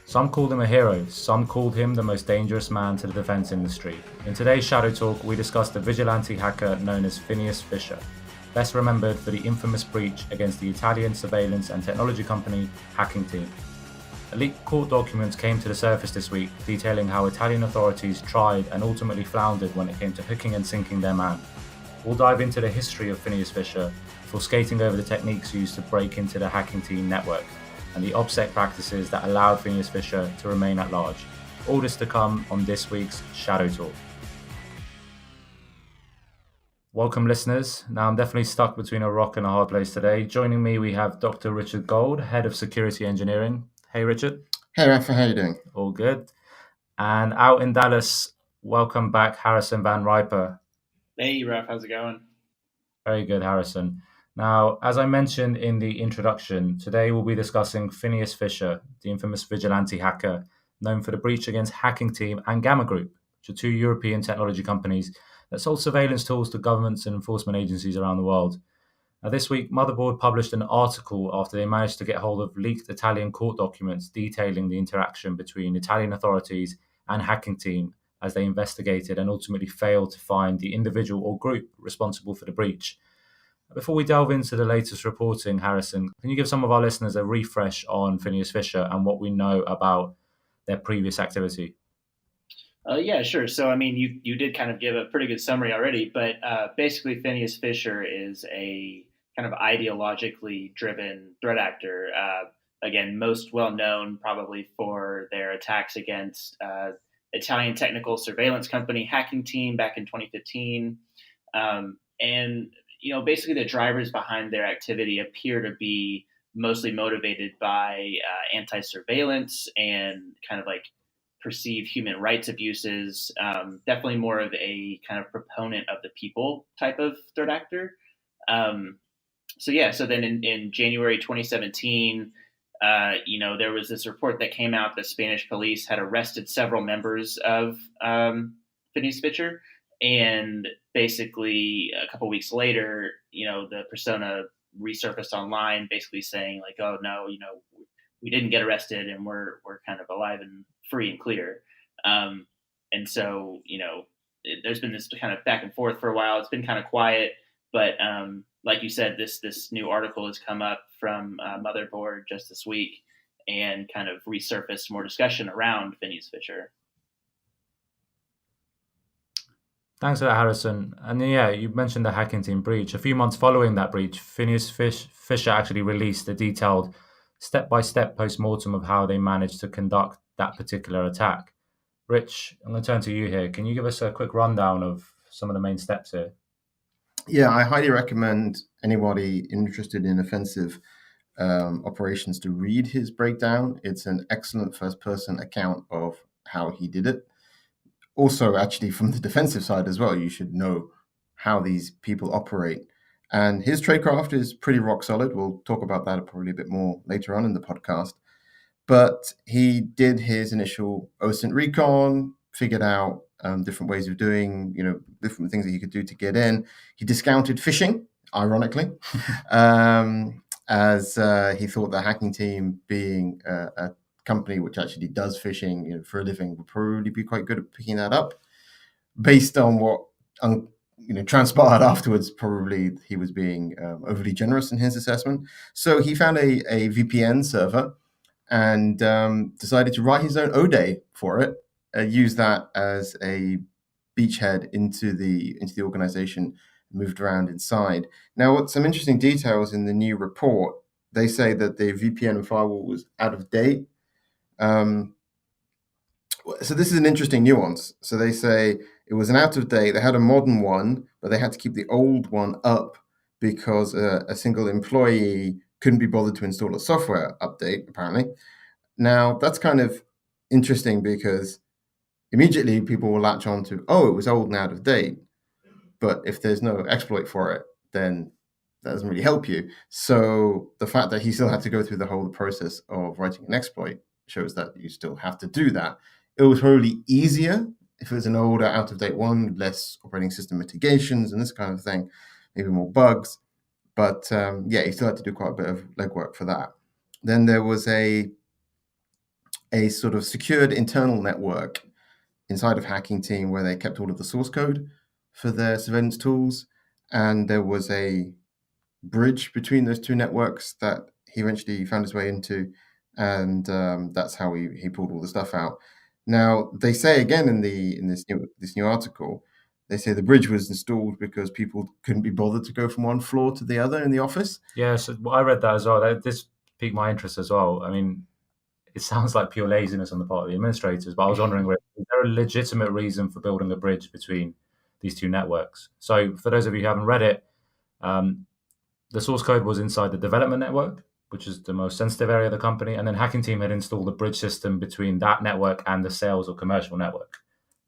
Some called him a hero, some called him the most dangerous man to the defense industry. In today's Shadow Talk, we discuss the vigilante hacker known as Phineas Fisher, best remembered for the infamous breach against the Italian surveillance and technology company Hacking Team. Leaked court documents came to the surface this week, detailing how Italian authorities tried and ultimately floundered when it came to hooking and sinking their man. We'll dive into the history of Phineas Fisher before skating over the techniques used to break into the Hacking Team network and the OPSEC practices that allowed Phineas Fisher to remain at large. All this to come on this week's Shadow Talk. Welcome, listeners. Now, I'm definitely stuck between a rock and a hard place today. Joining me, we have Dr. Richard Gold, Head of Security Engineering. Hey, Richard. Hey, Rafa, how are you doing? All good. And out in Dallas, welcome back, Harrison Van Riper. Hey, Raf, how's it going? Very good, Harrison. Now, as I mentioned in the introduction, today we'll be discussing Phineas Fisher, the infamous vigilante hacker known for the breach against Hacking Team and Gamma Group, which are two European technology companies that sold surveillance tools to governments and enforcement agencies around the world. Now, this week, Motherboard published an article after they managed to get hold of leaked Italian court documents detailing the interaction between Italian authorities and Hacking Team as they investigated and ultimately failed to find the individual or group responsible for the breach. Before we delve into the latest reporting, Harrison, can you give some of our listeners a refresh on Phineas Fisher and what we know about their previous activity? Yeah, sure. So, I mean, you did kind of give a pretty good summary already, but basically, Phineas Fisher is a kind of ideologically driven threat actor. Again, most well known probably for their attacks against Italian technical surveillance company Hacking Team back in 2015, and basically the drivers behind their activity appear to be mostly motivated by anti-surveillance and kind of like perceived human rights abuses. Definitely more of a kind of proponent of the people type of threat actor. So then in January 2017, there was this report that came out that Spanish police had arrested several members of Phineas Fisher. And basically, a couple weeks later, the persona resurfaced online, basically saying like, "Oh no, we didn't get arrested, and we're kind of alive and free and clear." And so, there's been this kind of back and forth for a while. It's been kind of quiet, but like you said, this new article has come up from Motherboard just this week and kind of resurfaced more discussion around Phineas Fisher. Thanks for that, Harrison. And yeah, you mentioned the Hacking Team breach. A few months following that breach, Phineas Fisher actually released a detailed step-by-step post-mortem of how they managed to conduct that particular attack. Rich, I'm going to turn to you here. Can you give us a quick rundown of some of the main steps here? Yeah, I highly recommend anybody interested in offensive operations to read his breakdown. It's an excellent first-person account of how he did it. Also, actually, from the defensive side as well, you should know how these people operate. And his tradecraft is pretty rock solid. We'll talk about that probably a bit more later on in the podcast. But he did his initial OSINT recon, figured out different ways of doing, different things that he could do to get in. He discounted phishing, ironically, as he thought the Hacking Team, being a company which actually does phishing for a living, would probably be quite good at picking that up. Based on what transpired afterwards, probably he was being overly generous in his assessment. So he found a VPN server and decided to write his own O-Day for it, use that as a beachhead into the organization, moved around inside. Now, what's some interesting details in the new report, they say that the VPN firewall was out of date. So this is an interesting nuance. So they say it was an out of date. They had a modern one, but they had to keep the old one up because a single employee couldn't be bothered to install a software update, apparently. Now, that's kind of interesting because immediately people will latch on to, it was old and out of date. But if there's no exploit for it, then that doesn't really help you. So the fact that he still had to go through the whole process of writing an exploit shows that you still have to do that. It was probably easier if it was an older, out-of-date one, less operating system mitigations and this kind of thing, maybe more bugs. But you still had to do quite a bit of legwork for that. Then there was a a sort of secured internal network inside of Hacking Team where they kept all of the source code for their surveillance tools. And there was a bridge between those two networks that he eventually found his way into. And that's how he pulled all the stuff out. Now, they say again in this new article, they say the bridge was installed because people couldn't be bothered to go from one floor to the other in the office. Yeah, so I read that as well. This piqued my interest as well. I mean, it sounds like pure laziness on the part of the administrators, but I was wondering, is there a legitimate reason for building a bridge between these two networks? So for those of you who haven't read it, the source code was inside the development network, which is the most sensitive area of the company. And then Hacking Team had installed a bridge system between that network and the sales or commercial network.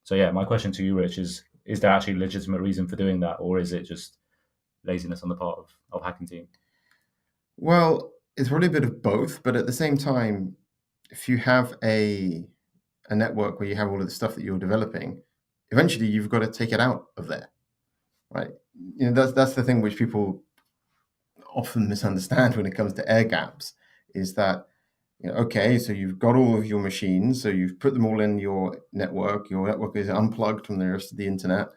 So yeah, my question to you, Rich, is there actually a legitimate reason for doing that? Or is it just laziness on the part of Hacking Team? Well, it's probably a bit of both, but at the same time, if you have a network where you have all of the stuff that you're developing, eventually you've got to take it out of there, right? That's the thing which people often misunderstand when it comes to air gaps, is that okay, so you've got all of your machines, so you've put them all in your network is unplugged from the rest of the internet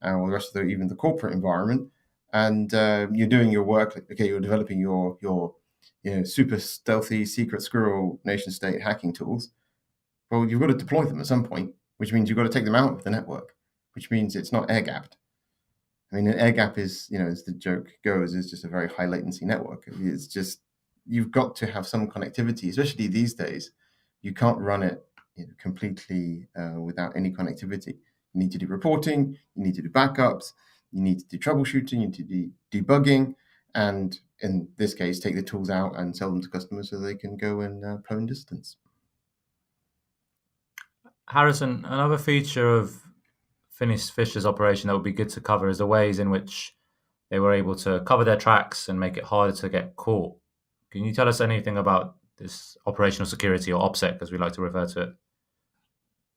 or the rest of even the corporate environment, and you're doing your work. Okay, you're developing your super stealthy secret squirrel nation state hacking tools. Well, you've got to deploy them at some point, which means you've got to take them out of the network, which means it's not air gapped. I mean, an air gap is, as the joke goes, is just a very high latency network. It's just, you've got to have some connectivity, especially these days. You can't run it completely without any connectivity. You need to do reporting, you need to do backups, you need to do troubleshooting, you need to do debugging, and in this case, take the tools out and sell them to customers so they can go and play in distance. Harrison, another feature of Phineas Fisher's operation that would be good to cover is the ways in which they were able to cover their tracks and make it harder to get caught. Can you tell us anything about this operational security, or OPSEC as we like to refer to it?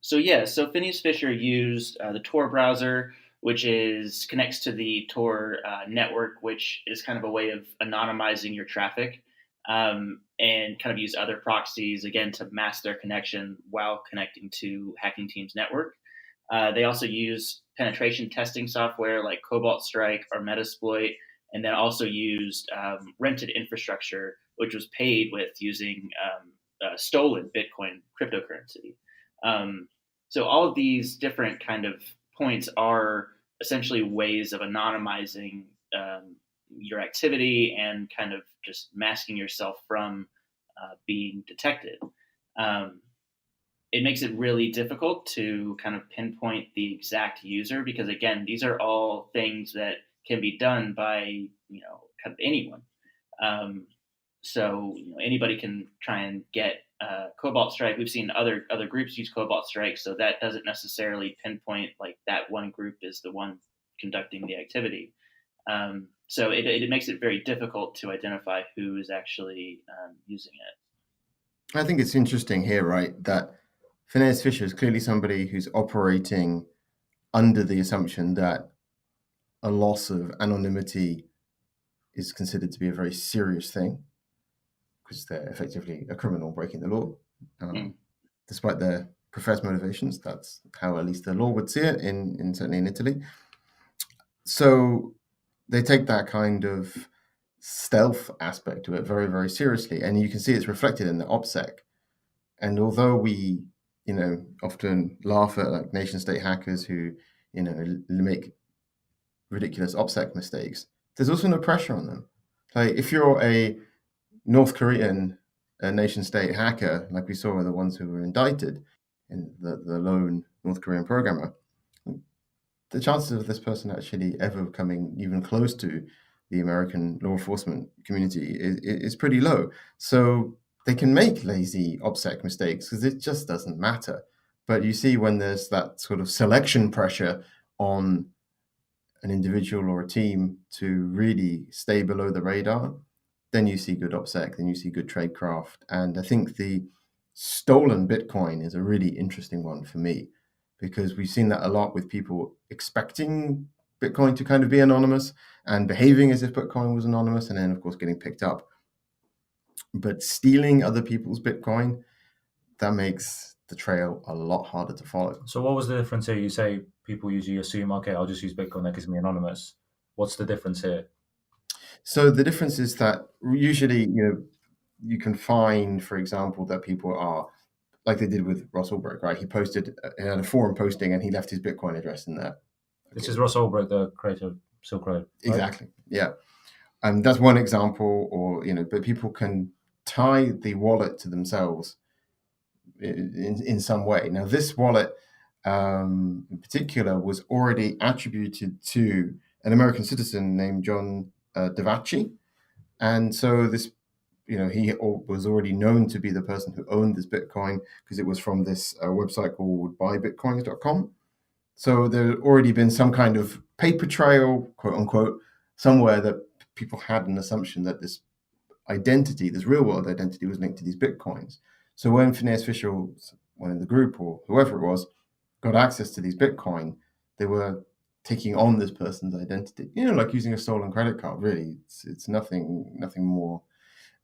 So Phineas Fisher used the Tor browser, which connects to the Tor network, which is kind of a way of anonymizing your traffic, and kind of use other proxies, again, to mask their connection while connecting to Hacking Team's network. They also use penetration testing software like Cobalt Strike or Metasploit, and then also used rented infrastructure, which was paid with using stolen Bitcoin cryptocurrency. So all of these different kind of points are essentially ways of anonymizing your activity and kind of just masking yourself from being detected. It makes it really difficult to kind of pinpoint the exact user because, again, these are all things that can be done by kind of anyone. So anybody can try and get Cobalt Strike. We've seen other groups use Cobalt Strike, so that doesn't necessarily pinpoint like that one group is the one conducting the activity. So it makes it very difficult to identify who is actually using it. I think it's interesting here, right, that Phineas Fisher is clearly somebody who's operating under the assumption that a loss of anonymity is considered to be a very serious thing because they're effectively a criminal breaking the law. Despite their professed motivations, that's how at least the law would see it, certainly in Italy. So they take that kind of stealth aspect to it very, very seriously. And you can see it's reflected in the OPSEC. And although we, often laugh at like nation state hackers who, make ridiculous OPSEC mistakes, there's also no pressure on them. Like if you're a North Korean nation state hacker, like we saw with the ones who were indicted in the lone North Korean programmer, the chances of this person actually ever coming even close to the American law enforcement community is pretty low. So they can make lazy OPSEC mistakes because it just doesn't matter. But you see when there's that sort of selection pressure on an individual or a team to really stay below the radar, then you see good OPSEC, then you see good tradecraft. And I think the stolen Bitcoin is a really interesting one for me because we've seen that a lot with people expecting Bitcoin to kind of be anonymous and behaving as if Bitcoin was anonymous and then, of course, getting picked up. But stealing other people's Bitcoin, that makes the trail a lot harder to follow. So what was the difference here? You say people usually assume, okay, I'll just use Bitcoin, that gives me anonymous. What's the difference here? So the difference is that usually, you can find, for example, that people are, like they did with Ross Ulbricht, right? He had a forum posting and he left his Bitcoin address in there. This is Ross Ulbricht, the creator of Silk Road. Right? Exactly. Yeah. That's one example, or, but people can tie the wallet to themselves in some way. Now, this wallet in particular was already attributed to an American citizen named John Davachi. And so this, he was already known to be the person who owned this Bitcoin because it was from this website called buybitcoins.com. So there had already been some kind of paper trail, quote unquote, somewhere that people had an assumption that this identity, this real world identity, was linked to these Bitcoins. So when Phineas Fisher, one in the group or whoever it was, got access to these Bitcoin, they were taking on this person's identity, like using a stolen credit card. Really, it's nothing more,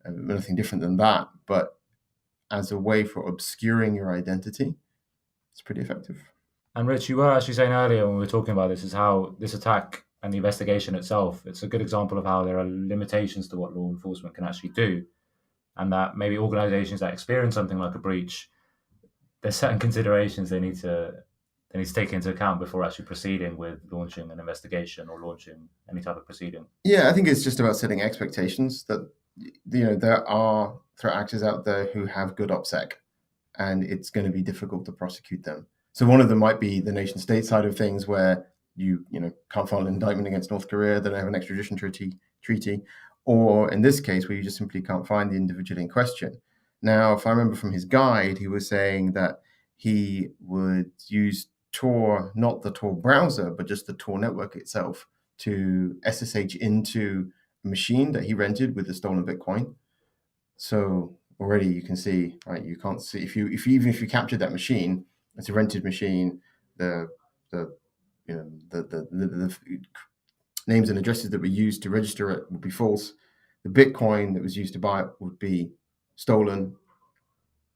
nothing different than that. But as a way for obscuring your identity, it's pretty effective. And Rich, you were actually saying earlier when we were talking about this, is how this attack and the investigation itself, it's a good example of how there are limitations to what law enforcement can actually do. And that maybe organizations that experience something like a breach, there's certain considerations they need to take into account before actually proceeding with launching an investigation or launching any type of proceeding. Yeah, I think it's just about setting expectations that, there are threat actors out there who have good OPSEC, and it's going to be difficult to prosecute them. So one of them might be the nation state side of things, where you can't file an indictment against North Korea, they don't have an extradition treaty, or in this case where you just simply can't find the individual in question. Now, if I remember from his guide, he was saying that he would use Tor, not the Tor browser, but just the Tor network itself, to SSH into a machine that he rented with the stolen Bitcoin. So already you can see, right? You can't see if you captured that machine, it's a rented machine. The names and addresses that were used to register it would be false. The Bitcoin that was used to buy it would be stolen.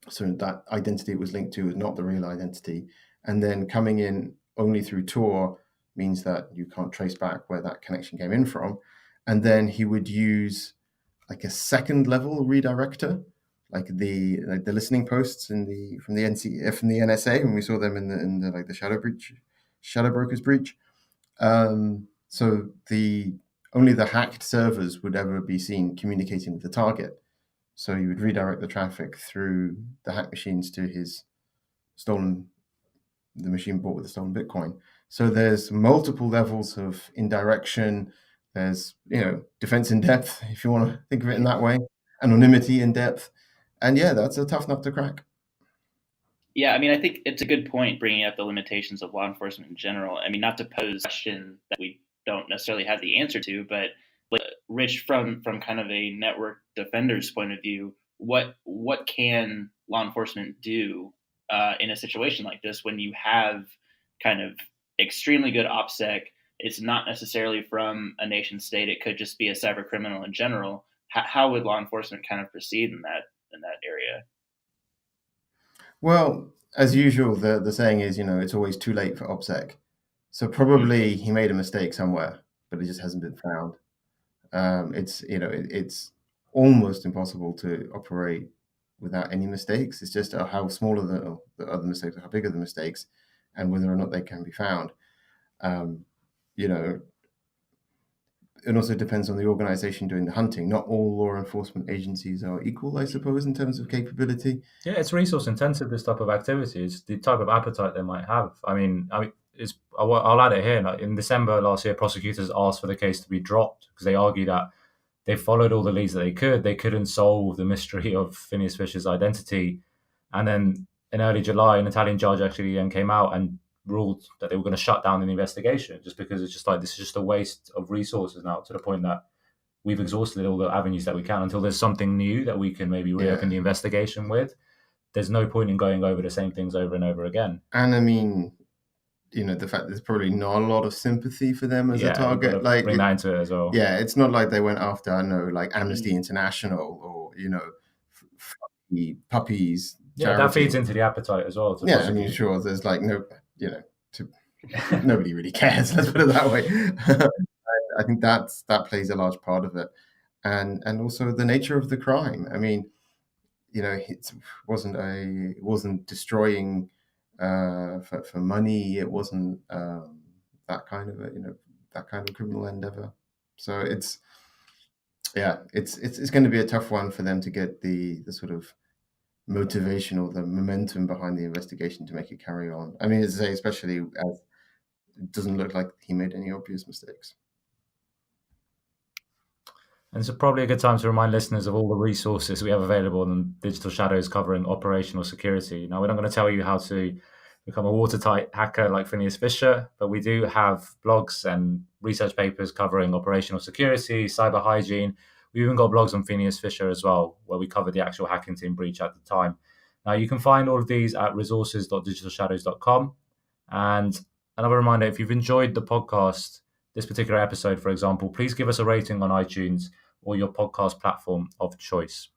So that identity it was linked to is not the real identity. And then coming in only through Tor means that you can't trace back where that connection came in from. And then he would use like a second level redirector, like the listening posts from the NSA when we saw them in the shadow brokers breach. So only the hacked servers would ever be seen communicating with the target. So you would redirect the traffic through the hack machines to the machine bought with the stolen Bitcoin. So there's multiple levels of indirection. There's, defense in depth, if you want to think of it in that way, anonymity in depth. And yeah, that's a tough nut to crack. Yeah, I mean, I think it's a good point bringing up the limitations of law enforcement in general. I mean, not to pose a question that we don't necessarily have the answer to, but Rich, from kind of a network defender's point of view, what can law enforcement do in a situation like this when you have kind of extremely good OPSEC? It's not necessarily from a nation state; it could just be a cyber criminal in general. How would law enforcement kind of proceed in that area? Well, as usual, the saying is, it's always too late for OPSEC. So probably he made a mistake somewhere, but it just hasn't been found. It's almost impossible to operate without any mistakes. It's just how small are the other mistakes, or how big are the mistakes, and whether or not they can be found. It also depends on the organization doing the hunting. Not all law enforcement agencies are equal, I suppose, in terms of capability. Yeah, it's resource intensive, this type of activity. It's the type of appetite they might have. I'll add it here. In December last year, prosecutors asked for the case to be dropped because they argue that they followed all the leads that they could. They couldn't solve the mystery of Phineas Fisher's identity. And then in early July, an Italian judge actually then came out and ruled that they were going to shut down the investigation, just because it's just like, this is just a waste of resources now, to the point that we've exhausted all the avenues that we can until there's something new that we can maybe reopen the investigation with. There's no point in going over the same things over and over again. And I mean, the fact there's probably not a lot of sympathy for them as a target. Like, bring that into it as well. Yeah, it's not like they went after, I don't know, like Amnesty International or, puppies Yeah, that feeds into the appetite as well. Yeah, I mean, sure, there's like nobody really cares. Let's put it that way. I think that plays a large part of it, and also the nature of the crime. I mean, it wasn't destroying for money. It wasn't that kind of criminal endeavor. So it's going to be a tough one for them to get the sort of motivation or the momentum behind the investigation to make it carry on. I mean, as I say, especially as it doesn't look like he made any obvious mistakes. And it's probably a good time to remind listeners of all the resources we have available on Digital Shadows covering operational security. Now, we're not going to tell you how to become a watertight hacker like Phineas Fisher, but we do have blogs and research papers covering operational security, cyber hygiene. We even got blogs on Phineas Fisher as well, where we covered the actual hacking team breach at the time. Now, you can find all of these at resources.digitalshadows.com. And another reminder, if you've enjoyed the podcast, this particular episode, for example, please give us a rating on iTunes or your podcast platform of choice.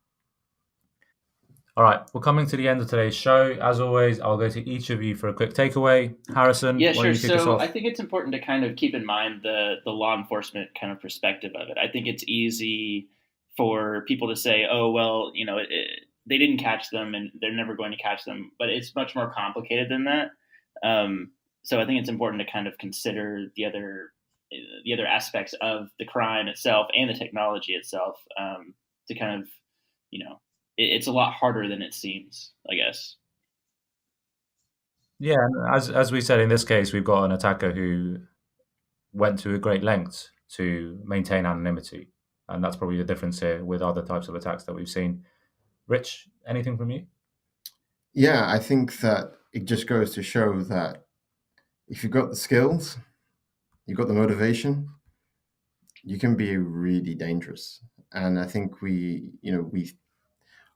All right, we're coming to the end of today's show. As always, I'll go to each of you for a quick takeaway. Harrison, yeah, why don't sure. you kick us So off? I think it's important to kind of keep in mind the law enforcement kind of perspective of it. I think it's easy for people to say, oh, well, they didn't catch them and they're never going to catch them. But it's much more complicated than that. So I think it's important to kind of consider the other aspects of the crime itself and the technology itself to kind of, it's a lot harder than it seems, I guess. Yeah, as we said, in this case, we've got an attacker who went to a great length to maintain anonymity. And that's probably the difference here with other types of attacks that we've seen. Rich, anything from you? Yeah, I think that it just goes to show that if you've got the skills, you've got the motivation, you can be really dangerous. And I think we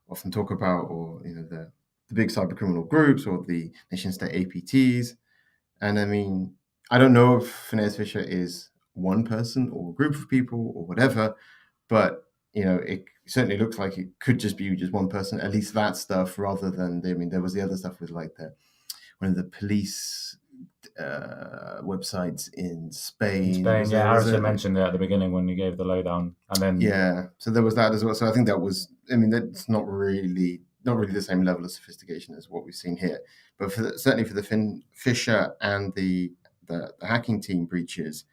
often talk about, or the big cyber criminal groups or the nation-state APTs. And I mean, I don't know if Phineas Fisher is one person or a group of people or whatever, but it certainly looks like it could just be just one person. At least that stuff, rather than there was the other stuff with like one of the police websites in Spain. Yeah, Harrison mentioned it at the beginning when he gave the lowdown, and then so there was that as well. So I think that was, that's not really the same level of sophistication as what we've seen here, but certainly for the Fisher and the hacking team breaches,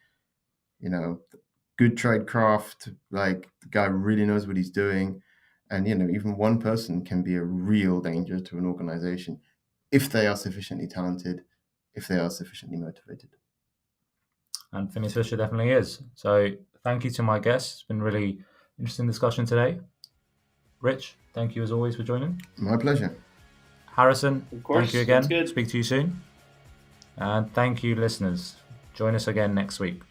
good tradecraft, like the guy really knows what he's doing, and even one person can be a real danger to an organization if they are sufficiently talented, if they are sufficiently motivated. And Phineas Fisher definitely is. So thank you to my guests. It's been a really interesting discussion today. Rich, thank you as always for joining. My pleasure. Harrison, of course, thank you again. Speak to you soon. And thank you, listeners. Join us again next week.